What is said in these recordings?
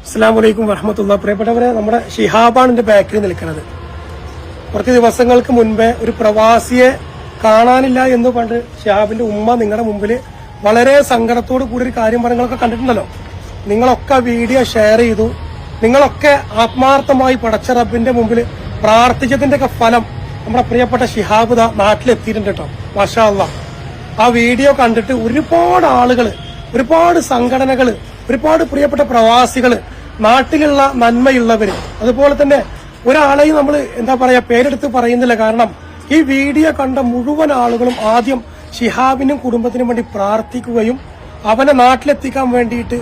അസ്സലാമു അലൈക്കും വറഹ്മത്തുള്ളാഹി. പ്രിയപ്പെട്ടവരെ, നമ്മുടെ ഷിഹാബാണ് എന്റെ ബാക്കിൽ നിൽക്കുന്നത്. കുറച്ച് ദിവസങ്ങൾക്ക് മുൻപേ ഒരു പ്രവാസിയെ കാണാനില്ല എന്ന് പണ്ട് ഷിഹാബിന്റെ ഉമ്മ നിങ്ങളുടെ മുമ്പിൽ വളരെ സങ്കടത്തോട് കൂടി ഒരു കാര്യം പറഞ്ഞൊക്കെ കണ്ടിട്ടുണ്ടല്ലോ. നിങ്ങളൊക്കെ വീഡിയോ ഷെയർ ചെയ്തു. നിങ്ങളൊക്കെ ആത്മാർത്ഥമായി പടച്ച റബ്ബിന്റെ മുമ്പിൽ പ്രാർത്ഥിച്ചതിന്റെ ഒക്കെ ഫലം നമ്മുടെ പ്രിയപ്പെട്ട ഷിഹാബ് നാട്ടിലെത്തിയിട്ടുണ്ട് കേട്ടോ. മാഷാ അല്ലാഹ്. ആ വീഡിയോ കണ്ടിട്ട് ഒരുപാട് ആളുകള്, ഒരുപാട് സംഘടനകള്, ഒരുപാട് പ്രിയപ്പെട്ട പ്രവാസികള്, നാട്ടിലുള്ള നന്മയുള്ളവര്, അതുപോലെ തന്നെ ഒരാളെയും നമ്മൾ എന്താ പറയാ പേരെടുത്ത് പറയുന്നില്ല. കാരണം ഈ വീഡിയോ കണ്ട മുഴുവൻ ആളുകളും ആദ്യം ഷിഹാബിനും കുടുംബത്തിനും വേണ്ടി പ്രാർത്ഥിക്കുകയും അവനെ നാട്ടിലെത്തിക്കാൻ വേണ്ടിയിട്ട്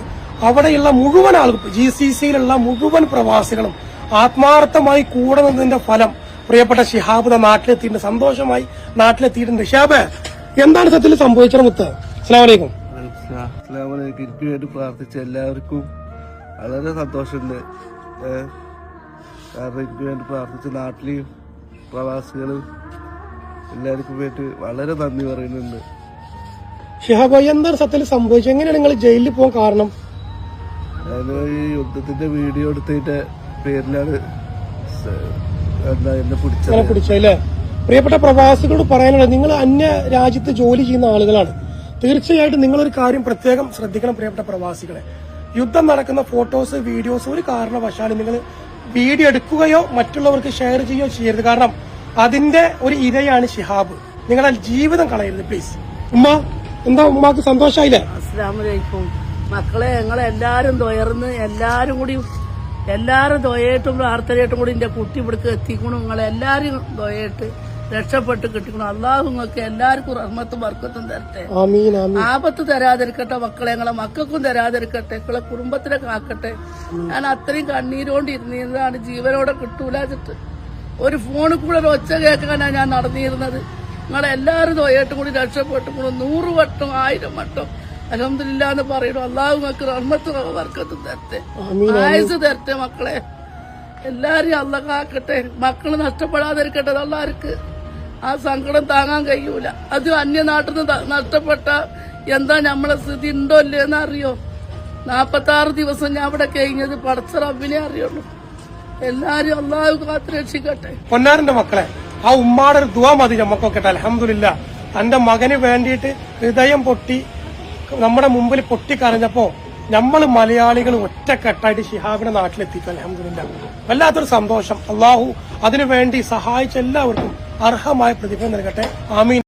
അവിടെയുള്ള മുഴുവൻ ആളുകളും GCCയിലുള്ള മുഴുവൻ പ്രവാസികളും ആത്മാർത്ഥമായി കൂടെ നിന്നതിന്റെ ഫലം പ്രിയപ്പെട്ട ഷിഹാബ് നാട്ടിലെത്തിയിട്ടുണ്ട്, സന്തോഷമായി നാട്ടിലെത്തിയിട്ടുണ്ട്. ഷിഹാബ്, എന്താണ് സത്യത്തിൽ സംഭവിച്ചത്? മുത്ത്, അസ്സലാമു അലൈക്കും. എനിക്ക് വേണ്ടി പ്രാർത്ഥിച്ച എല്ലാവർക്കും വളരെ സന്തോഷമുണ്ട്. കാരണം എനിക്ക് വേണ്ടി പ്രാർത്ഥിച്ച നാട്ടിലെയും പ്രവാസികളും എല്ലാവർക്കും വേണ്ടി വളരെ നന്ദി പറയുന്നുണ്ട്. ഷിഹാബ്, എന്താണ് സത്യത്തിൽ സംഭവിച്ചത്? എങ്ങനെയാണ് നിങ്ങൾ ജയിലിൽ പോകാൻ കാരണം? ഞാൻ ഈ യുദ്ധത്തിന്റെ വീഡിയോ എടുത്തതിന്റെ പേരിലാണ് എന്നെ പിടിച്ചല്ലേ? പ്രിയപ്പെട്ട പ്രവാസികളോട് പറയാനുള്ളത്, നിങ്ങൾ അന്യ രാജ്യത്ത് ജോലി ചെയ്യുന്ന ആളുകളാണ്. തീർച്ചയായിട്ടും നിങ്ങളൊരു കാര്യം പ്രത്യേകം ശ്രദ്ധിക്കണം പ്രിയപ്പെട്ട പ്രവാസികളെ. യുദ്ധം നടക്കുന്ന ഫോട്ടോസ്, വീഡിയോസ് ഒരു കാരണവശാലും നിങ്ങൾ വീഡിയോ എടുക്കുകയോ മറ്റുള്ളവർക്ക് ഷെയർ ചെയ്യുകയോ ചെയ്യരുത്. കാരണം അതിന്റെ ഒരു ഇരയാണ് ഷിഹാബ്. നിങ്ങളുടെ ജീവിതം കളയരുത് പ്ലീസ്. ഉമ്മ, എന്താ ഉമ്മാക്ക് സന്തോഷമായില്ലേ? അസ്സലാമു അലൈക്കും. മക്കളെ, ഞങ്ങളെല്ലാരും തൊയർന്ന് എല്ലാരും തൊയേറ്റും പ്രാർത്ഥനയായിട്ടും കൂടി എന്റെ കുട്ടി ഇവിടേക്ക് എത്തിക്കണം. നിങ്ങളെല്ലാരും തൊയേറ്റ് രക്ഷപ്പെട്ട് കിട്ടിക്കണം. അള്ളാഹു നിങ്ങൾക്ക് എല്ലാവർക്കും റഹ്മത്തും ബർക്കത്തും തരട്ടെ, ആപത്ത് തരാതിരിക്കട്ടെ. മക്കളെ, ഞങ്ങളെ മക്കൾക്കും തരാതിരിക്കട്ടെ, നിങ്ങളെ കുടുംബത്തിനെ കാക്കട്ടെ. ഞാൻ അത്രയും കണ്ണീരോണ്ട് ഇരുന്നിരുന്നതാണ്. ജീവനോടെ കിട്ടൂലാച്ചിട്ട് ഒരു ഫോണിൽ കൂടെ ഒരു ഒച്ച കേൾക്കാനാണ് ഞാൻ നടന്നിരുന്നത്. നിങ്ങളെല്ലാരും തൊയേറ്റും കൂടി രക്ഷപ്പെട്ട് 100 വട്ടം 1000 വട്ടം അൽഹംദുലില്ലാ എന്ന് പറയണം. അള്ളാഹു നിങ്ങൾക്ക് റഹ്മത്തും ബർക്കത്തും തരട്ടെ, ആയുസ് തരട്ടെ. മക്കളെ എല്ലാരും അള്ള കാക്കട്ടെ. മക്കള് നഷ്ടപ്പെടാതിരിക്കട്ടെ. അള്ളാർക്ക് ആ സങ്കടം താങ്ങാൻ കഴിയൂല. അത് അന്യനാട്ടിൽ നിന്ന് നഷ്ടപ്പെട്ട എന്താ നമ്മളെ സ്ഥിതി ഉണ്ടോ ഇല്ലേന്ന് അറിയോ? 46 ദിവസം ഞാൻ അവിടെ കഴിഞ്ഞത് പടച്ച റബ്ബിനെ അറിയുള്ളൂ. എല്ലാരും അള്ളാഹു കാത്ത് രക്ഷിക്കട്ടെ. പൊന്നാരന്റെ മക്കളെ, ആ ഉമ്മാടെ ഒരു ദുആ മതി നമുക്കൊക്കെ. അൽഹംദുലില്ലാ, തന്റെ മകന് വേണ്ടിയിട്ട് ഹൃദയം പൊട്ടി നമ്മുടെ മുമ്പിൽ പൊട്ടിക്കരഞ്ഞപ്പോ നമ്മൾ മലയാളികൾ ഒറ്റക്കെട്ടായിട്ട് ഷിഹാബിനെ നാട്ടിലെത്തിക്കും. അൽഹംദുലില്ലാ, വല്ലാത്തൊരു സന്തോഷം. അള്ളാഹു അതിനുവേണ്ടി സഹായിച്ച എല്ലാവർക്കും അർഹമായ പ്രതിഫലം നൽകട്ടെ. ആമീൻ.